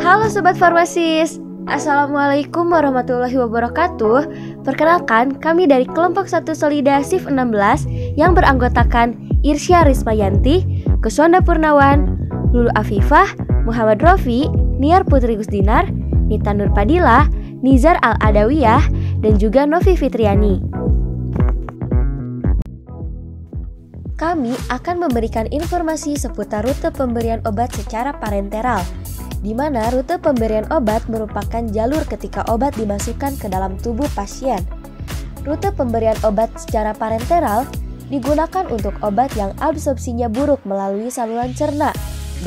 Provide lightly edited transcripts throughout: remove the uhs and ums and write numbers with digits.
Halo Sobat Farmasis, Assalamualaikum warahmatullahi wabarakatuh. Perkenalkan, kami dari kelompok 1 Solida SIF 16 yang beranggotakan Irsya Rismayanti, Kuswanda Purnawan, Lulu Afifah, Muhammad Rofi, Niar Putri Gusdinar, Nita Nurpadila, Nizar Al-Adawiyah, dan juga Novi Fitriani. Kami akan memberikan informasi seputar rute pemberian obat secara parenteral, di mana rute pemberian obat merupakan jalur ketika obat dimasukkan ke dalam tubuh pasien. Rute pemberian obat secara parenteral digunakan untuk obat yang absorpsinya buruk melalui saluran cerna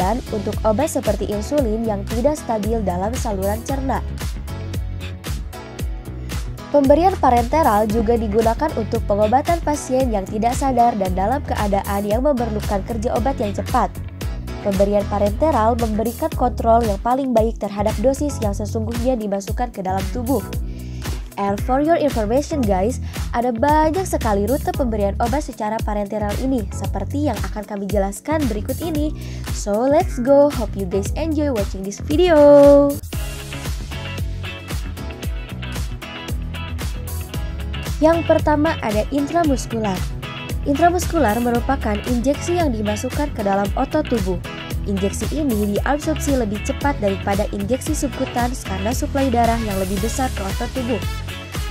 dan untuk obat seperti insulin yang tidak stabil dalam saluran cerna. Pemberian parenteral juga digunakan untuk pengobatan pasien yang tidak sadar dan dalam keadaan yang memerlukan kerja obat yang cepat. Pemberian parenteral memberikan kontrol yang paling baik terhadap dosis yang sesungguhnya dimasukkan ke dalam tubuh. And for your information guys, ada banyak sekali rute pemberian obat secara parenteral ini, seperti yang akan kami jelaskan berikut ini. So let's go, hope you guys enjoy watching this video. Yang pertama ada intramuskular. Intramuskular merupakan injeksi yang dimasukkan ke dalam otot tubuh. Injeksi ini diabsorpsi lebih cepat daripada injeksi subkutans karena suplai darah yang lebih besar ke otot tubuh.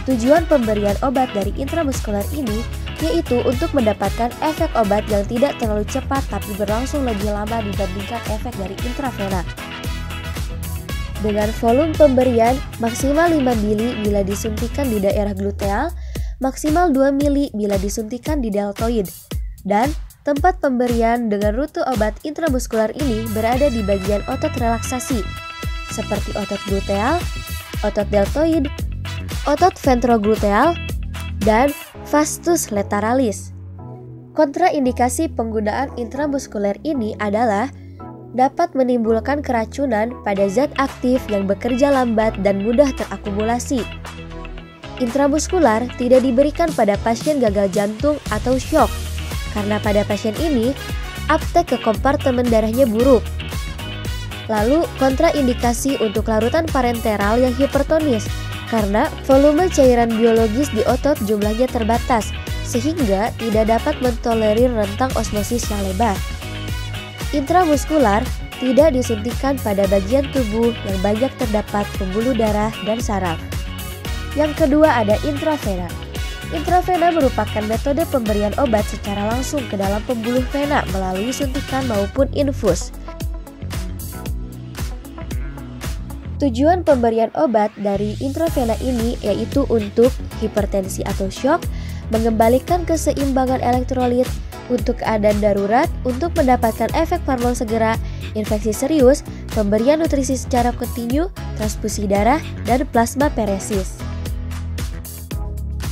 Tujuan pemberian obat dari intramuskular ini yaitu untuk mendapatkan efek obat yang tidak terlalu cepat tapi berlangsung lebih lama dibandingkan efek dari intravena. Dengan volume pemberian maksimal 5 mili bila disuntikan di daerah gluteal, maksimal 2 mili bila disuntikan di deltoid, dan tempat pemberian dengan rute obat intramuskular ini berada di bagian otot relaksasi, seperti otot gluteal, otot deltoid, otot ventrogluteal, dan vastus lateralis. Kontraindikasi penggunaan intramuskuler ini adalah dapat menimbulkan keracunan pada zat aktif yang bekerja lambat dan mudah terakumulasi. Intramuskular tidak diberikan pada pasien gagal jantung atau shock, karena pada pasien ini, uptake ke kompartemen darahnya buruk. Lalu, kontraindikasi untuk larutan parenteral yang hipertonis, karena volume cairan biologis di otot jumlahnya terbatas, sehingga tidak dapat mentolerir rentang osmosis yang lebar. Intramuskular tidak disuntikan pada bagian tubuh yang banyak terdapat pembuluh darah dan saraf. Yang kedua ada intravena. Intravena merupakan metode pemberian obat secara langsung ke dalam pembuluh vena melalui suntikan maupun infus. Tujuan pemberian obat dari intravena ini yaitu untuk hipertensi atau shock, mengembalikan keseimbangan elektrolit, untuk keadaan darurat, untuk mendapatkan efek parlon segera, infeksi serius, pemberian nutrisi secara kontinu, transfusi darah, dan plasmaferesis.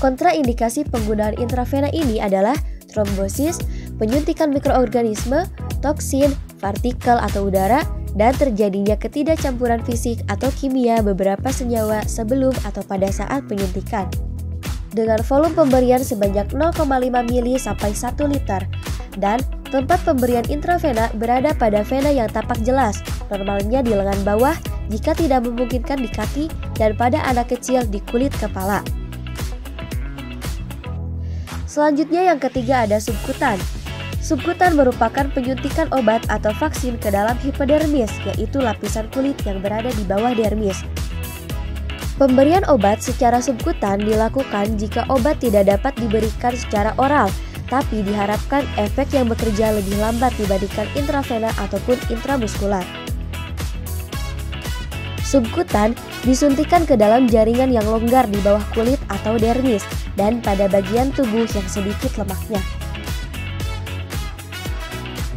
Kontraindikasi penggunaan intravena ini adalah trombosis, penyuntikan mikroorganisme, toksin, partikel atau udara, dan terjadinya ketidakcampuran fisik atau kimia beberapa senyawa sebelum atau pada saat penyuntikan. Dengan volume pemberian sebanyak 0,5 mili sampai 1 liter, dan tempat pemberian intravena berada pada vena yang tampak jelas, normalnya di lengan bawah jika tidak memungkinkan di kaki, dan pada anak kecil di kulit kepala. Selanjutnya yang ketiga ada subkutan. Subkutan merupakan penyuntikan obat atau vaksin ke dalam hipodermis, yaitu lapisan kulit yang berada di bawah dermis. Pemberian obat secara subkutan dilakukan jika obat tidak dapat diberikan secara oral, tapi diharapkan efek yang bekerja lebih lambat dibandingkan intravena ataupun intramuskular. Subkutan disuntikan ke dalam jaringan yang longgar di bawah kulit atau dermis dan pada bagian tubuh yang sedikit lemaknya.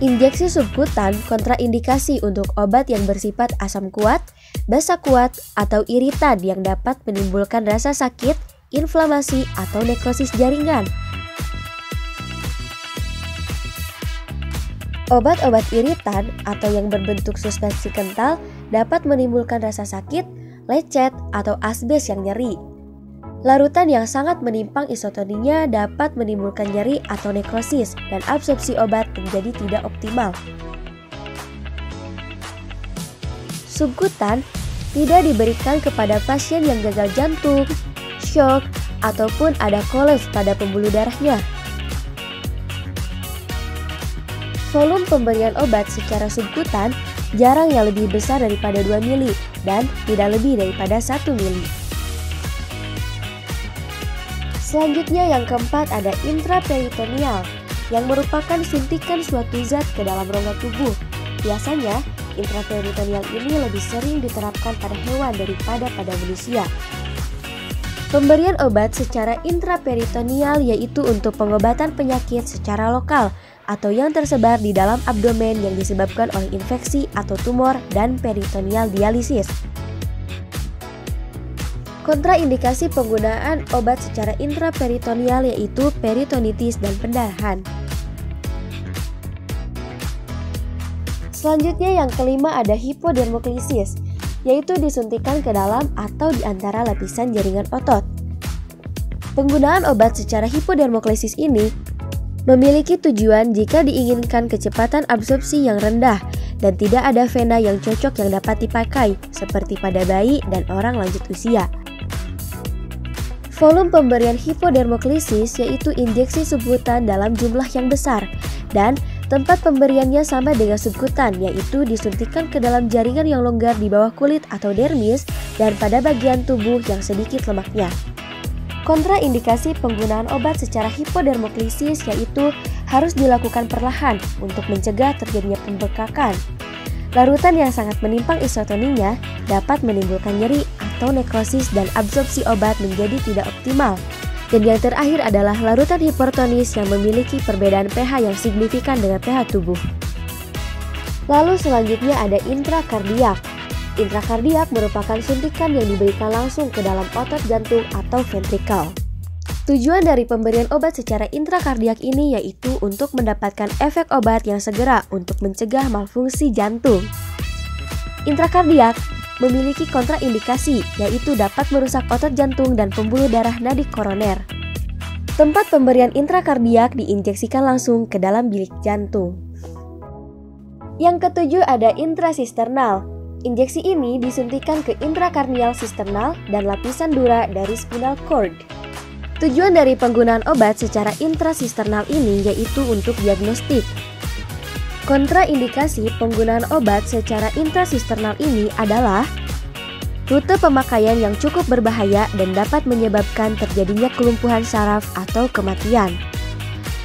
Injeksi subkutan kontraindikasi untuk obat yang bersifat asam kuat, basa kuat, atau iritan yang dapat menimbulkan rasa sakit, inflamasi, atau nekrosis jaringan. Obat-obat iritan atau yang berbentuk suspensi kental dapat menimbulkan rasa sakit, lecet, atau asbes yang nyeri. Larutan yang sangat menimpang isotoninya dapat menimbulkan nyeri atau nekrosis dan absorpsi obat menjadi tidak optimal. Subkutan tidak diberikan kepada pasien yang gagal jantung, shock, ataupun ada kolaps pada pembuluh darahnya. Volume pemberian obat secara subkutan jarang yang lebih besar daripada 2 mili dan tidak lebih daripada 1 mili. Selanjutnya yang keempat ada intraperitoneal yang merupakan suntikan suatu zat ke dalam rongga tubuh. Biasanya intraperitoneal ini lebih sering diterapkan pada hewan daripada pada manusia. Pemberian obat secara intraperitoneal yaitu untuk pengobatan penyakit secara lokal atau yang tersebar di dalam abdomen yang disebabkan oleh infeksi atau tumor dan peritoneal dialisis. Kontraindikasi penggunaan obat secara intraperitoneal yaitu peritonitis dan pendarahan. Selanjutnya yang kelima ada hipodermoklisis, yaitu disuntikan ke dalam atau di antara lapisan jaringan otot. Penggunaan obat secara hipodermoklisis ini memiliki tujuan jika diinginkan kecepatan absorpsi yang rendah dan tidak ada vena yang cocok yang dapat dipakai, seperti pada bayi dan orang lanjut usia. Volume pemberian hipodermoklisis yaitu injeksi subkutan dalam jumlah yang besar dan tempat pemberiannya sama dengan subkutan, yaitu disuntikan ke dalam jaringan yang longgar di bawah kulit atau dermis dan pada bagian tubuh yang sedikit lemaknya. Kontraindikasi penggunaan obat secara hipodermoklisis yaitu harus dilakukan perlahan untuk mencegah terjadinya pembekakan. Larutan yang sangat menimpang isotoninya dapat menimbulkan nyeri atau nekrosis dan absorpsi obat menjadi tidak optimal. Dan yang terakhir adalah larutan hipertonis yang memiliki perbedaan pH yang signifikan dengan pH tubuh. Lalu selanjutnya ada intrakardiak. Intrakardiak merupakan suntikan yang diberikan langsung ke dalam otot jantung atau ventrikel. Tujuan dari pemberian obat secara intrakardiak ini yaitu untuk mendapatkan efek obat yang segera untuk mencegah malfungsi jantung. Intrakardiak memiliki kontraindikasi yaitu dapat merusak otot jantung dan pembuluh darah nadi koroner. Tempat pemberian intrakardiak diinjeksikan langsung ke dalam bilik jantung. Yang ketujuh ada intrasisternal. Injeksi ini disuntikan ke intrakarnial sisternal dan lapisan dura dari spinal cord. Tujuan dari penggunaan obat secara intrasisternal ini yaitu untuk diagnostik. Kontraindikasi penggunaan obat secara intrasisternal ini adalah rute pemakaian yang cukup berbahaya dan dapat menyebabkan terjadinya kelumpuhan saraf atau kematian.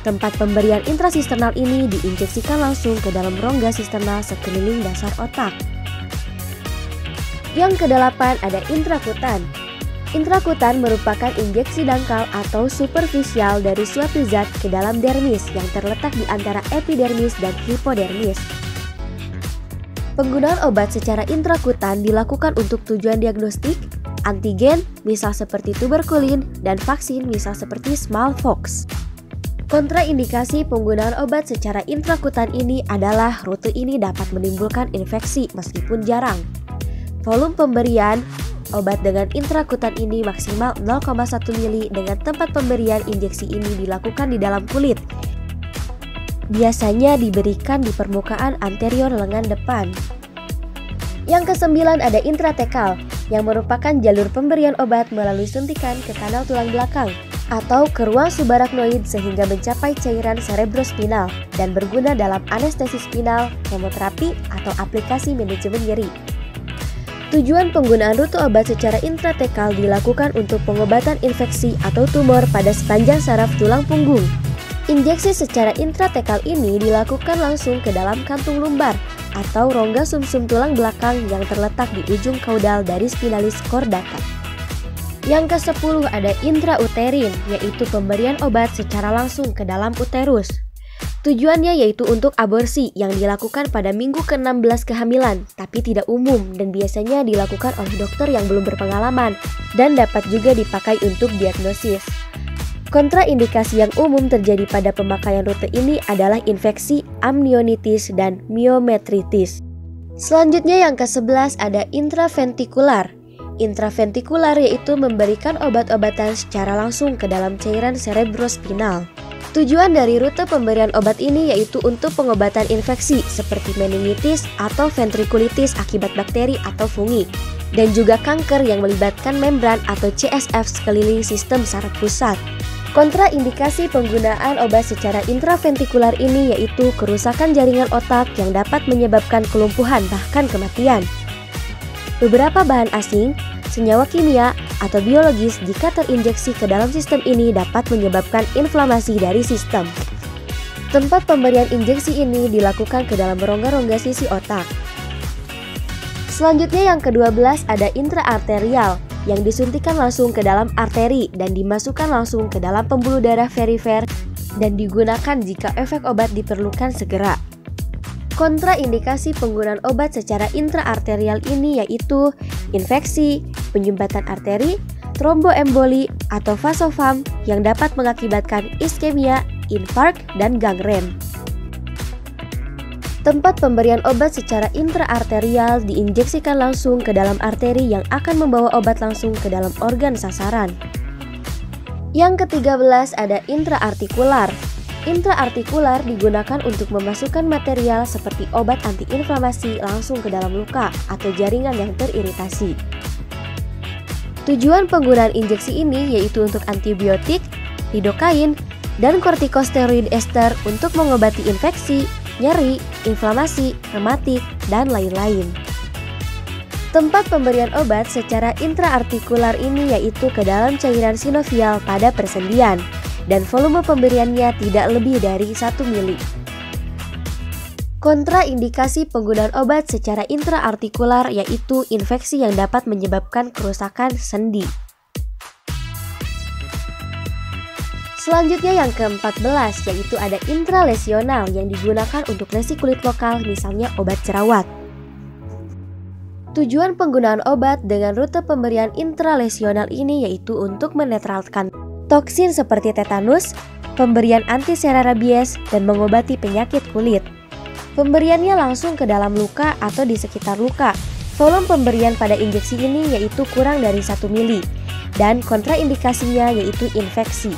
Tempat pemberian intrasisternal ini diinjeksikan langsung ke dalam rongga sisternal sekeliling dasar otak. Yang kedelapan ada intrakutan. Intrakutan merupakan injeksi dangkal atau superficial dari suatu zat ke dalam dermis yang terletak di antara epidermis dan hipodermis. Penggunaan obat secara intrakutan dilakukan untuk tujuan diagnostik, antigen, misal seperti tuberkulin, dan vaksin, misal seperti smallpox. Kontraindikasi penggunaan obat secara intrakutan ini adalah rute ini dapat menimbulkan infeksi meskipun jarang. Volume pemberian obat dengan intrakutan ini maksimal 0,1 mili dengan tempat pemberian injeksi ini dilakukan di dalam kulit. Biasanya diberikan di permukaan anterior lengan depan. Yang kesembilan ada intratekal yang merupakan jalur pemberian obat melalui suntikan ke kanal tulang belakang atau ke ruang subarachnoid sehingga mencapai cairan cerebrospinal dan berguna dalam anestesi spinal, kemoterapi, atau aplikasi manajemen nyeri. Tujuan penggunaan rute obat secara intratekal dilakukan untuk pengobatan infeksi atau tumor pada sepanjang saraf tulang punggung. Injeksi secara intratekal ini dilakukan langsung ke dalam kantung lumbar atau rongga sumsum tulang belakang yang terletak di ujung kaudal dari spinalis chordata. Yang ke-10 ada intrauterin, yaitu pemberian obat secara langsung ke dalam uterus. Tujuannya yaitu untuk aborsi yang dilakukan pada minggu ke-16 kehamilan, tapi tidak umum dan biasanya dilakukan oleh dokter yang belum berpengalaman dan dapat juga dipakai untuk diagnosis. Kontraindikasi yang umum terjadi pada pemakaian rute ini adalah infeksi, amnionitis, dan myometritis. Selanjutnya yang ke-11 ada intraventikular. Intraventikular yaitu memberikan obat-obatan secara langsung ke dalam cairan cerebrospinal. Tujuan dari rute pemberian obat ini yaitu untuk pengobatan infeksi seperti meningitis atau ventrikulitis akibat bakteri atau fungi, dan juga kanker yang melibatkan membran atau CSF sekeliling sistem saraf pusat. Kontraindikasi penggunaan obat secara intraventikular ini yaitu kerusakan jaringan otak yang dapat menyebabkan kelumpuhan bahkan kematian. Beberapa bahan asing, senyawa kimia, atau biologis jika terinjeksi ke dalam sistem ini dapat menyebabkan inflamasi dari sistem. Tempat pemberian injeksi ini dilakukan ke dalam rongga-rongga sisi otak. Selanjutnya yang ke-12 ada intraarterial yang disuntikan langsung ke dalam arteri dan dimasukkan langsung ke dalam pembuluh darah perifer dan digunakan jika efek obat diperlukan segera. Kontraindikasi penggunaan obat secara intraarterial ini yaitu infeksi, penyumbatan arteri, tromboemboli, atau vasovam yang dapat mengakibatkan iskemia, infark, dan gangren. Tempat pemberian obat secara intraarterial diinjeksikan langsung ke dalam arteri yang akan membawa obat langsung ke dalam organ sasaran. Yang ke-13 ada intraartikular. Intraartikular digunakan untuk memasukkan material seperti obat antiinflamasi langsung ke dalam luka atau jaringan yang teriritasi. Tujuan penggunaan injeksi ini yaitu untuk antibiotik, lidokain, dan kortikosteroid ester untuk mengobati infeksi, nyeri, inflamasi, rematik, dan lain-lain. Tempat pemberian obat secara intraartikular ini yaitu ke dalam cairan sinovial pada persendian, dan volume pemberiannya tidak lebih dari 1 mili. Kontraindikasi penggunaan obat secara intraartikular yaitu infeksi yang dapat menyebabkan kerusakan sendi. Selanjutnya yang ke-14 yaitu ada intralesional yang digunakan untuk lesi kulit lokal, misalnya obat jerawat. Tujuan penggunaan obat dengan rute pemberian intralesional ini yaitu untuk menetralkan toksin seperti tetanus, pemberian antisera rabies, dan mengobati penyakit kulit. Pemberiannya langsung ke dalam luka atau di sekitar luka. Volume pemberian pada injeksi ini yaitu kurang dari 1 mili, dan kontraindikasinya yaitu infeksi.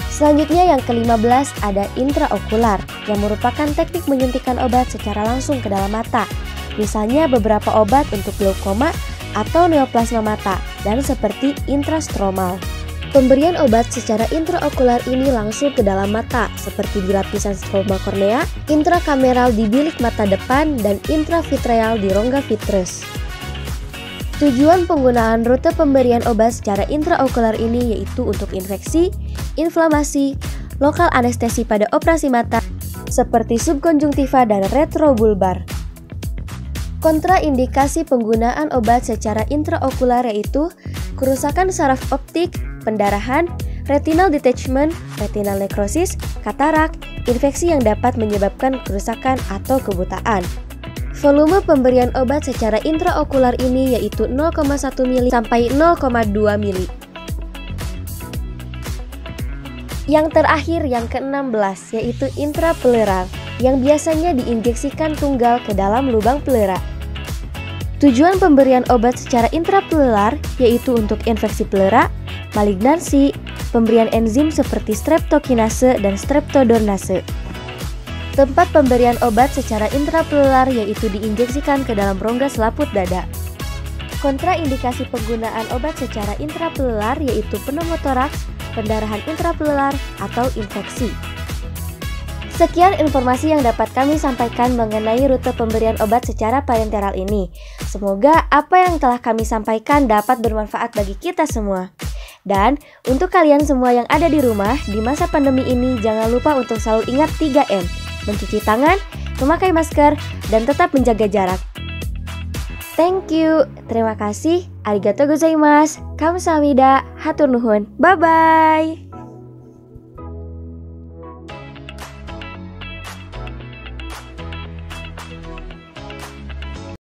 Selanjutnya yang ke-15 ada intraokular yang merupakan teknik menyuntikkan obat secara langsung ke dalam mata. Misalnya beberapa obat untuk glaukoma atau neoplasma mata dan seperti intrastromal. Pemberian obat secara intraokular ini langsung ke dalam mata seperti di lapisan stroma kornea, intrakameral di bilik mata depan, dan intravitreal di rongga vitreus. Tujuan penggunaan rute pemberian obat secara intraokular ini yaitu untuk infeksi, inflamasi, lokal anestesi pada operasi mata seperti subkonjungtiva dan retrobulbar. Kontraindikasi penggunaan obat secara intraokular yaitu kerusakan saraf optik, pendarahan, retinal detachment, retinal necrosis, katarak, infeksi yang dapat menyebabkan kerusakan atau kebutaan. Volume pemberian obat secara intraokular ini yaitu 0,1 mili sampai 0,2 mili. Yang terakhir yang ke-16 yaitu intrapleral yang biasanya diinjeksikan tunggal ke dalam lubang pleura. Tujuan pemberian obat secara intraplelar yaitu untuk infeksi pleura, malignansi, pemberian enzim seperti streptokinase dan streptodornase. Tempat pemberian obat secara intraplelar yaitu diinjeksikan ke dalam rongga selaput dada. Kontraindikasi penggunaan obat secara intraplelar yaitu pneumotoraks, pendarahan intraplelar, atau infeksi. Sekian informasi yang dapat kami sampaikan mengenai rute pemberian obat secara parenteral ini. Semoga apa yang telah kami sampaikan dapat bermanfaat bagi kita semua. Dan untuk kalian semua yang ada di rumah, di masa pandemi ini jangan lupa untuk selalu ingat 3M, mencuci tangan, memakai masker, dan tetap menjaga jarak. Thank you, terima kasih, arigatou gozaimasu, kamsahamnida, hatur nuhun, bye-bye.